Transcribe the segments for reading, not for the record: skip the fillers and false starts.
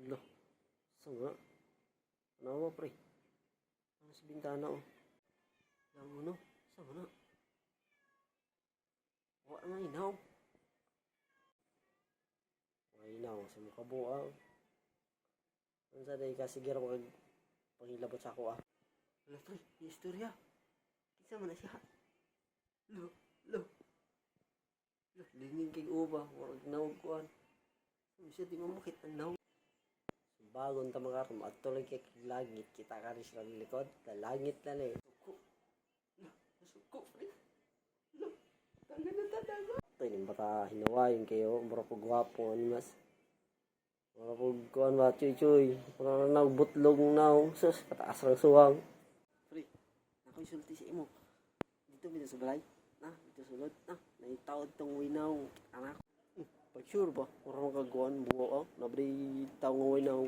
Lah, sa nga? Ano ba, pre? Ano sa bintana, oh? Lang mo, no? Sa nga na? Wala naman inaw. Wala inaw, sa mukha buang. Ano sa day ka, sige rin mag pangilabot sa ako, ah. Wala, pre, yung istorya. Kisa mo na siya. Lo, lo. Lo, lingin kay uba, warag nawag kuhan. Ano siya, di mamakit ang naw. Bagon ta mga rum, at tuloy kay langit, kita ka rin sila ng likod. Langit na na eh. Suko. Lo, nasuko, pre. Lo, tanga na tatago. Ito yung baka hinawain kayo, marapog wapo, animas. Marapog kuhan ba, chuy-chuy. Parang nagbutlog na, sus, kataas ng suwang. Pre, ako'y sulti sa imo. Dito sa balay. Na, dito sulod. Na, naitawad tong winaw. Anak. Pag sure ba? Kurang magagawan buo, oh. Nabri tawang winaw.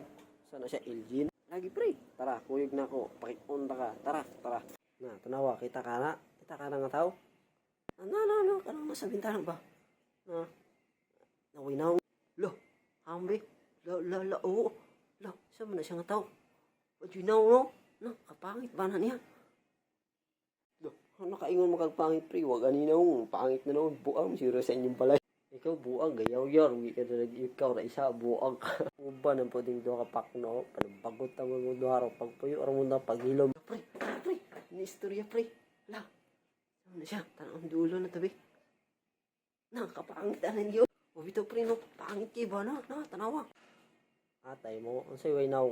Sana siya Elgin. Lagi pre. Tara, kuyog na ako. Pakipunta ka. Tara, tara. Na, tanawa. Kita ka na. Kita ka na nga tao. Ano. Kanang nasa bintana ba? Na, nawinaw. Lo, hambi. Oo. Lo, saan mo na siya nga tao? Pag winaw, no? No, kapangit ba na niya? Nakaingon makagpangit pre, wag aninaw, pangit na naman, buang, siro sa inyong balay. Ikaw buang, gayaw-yaw, hindi ka na ikaw na isa, buang ka. Uba nang pwedeng doon kapak, no? Panabagot ang mga duharaw, pagpuyo, orang mo na paghilom. Pre, ini istorya pre, la, saan na siya, tanong dulo na tabi. Nakapangit na ninyo. O bito pre, no, pangit kayo ba na, tanawa. Atay mo, ang sayo ay now,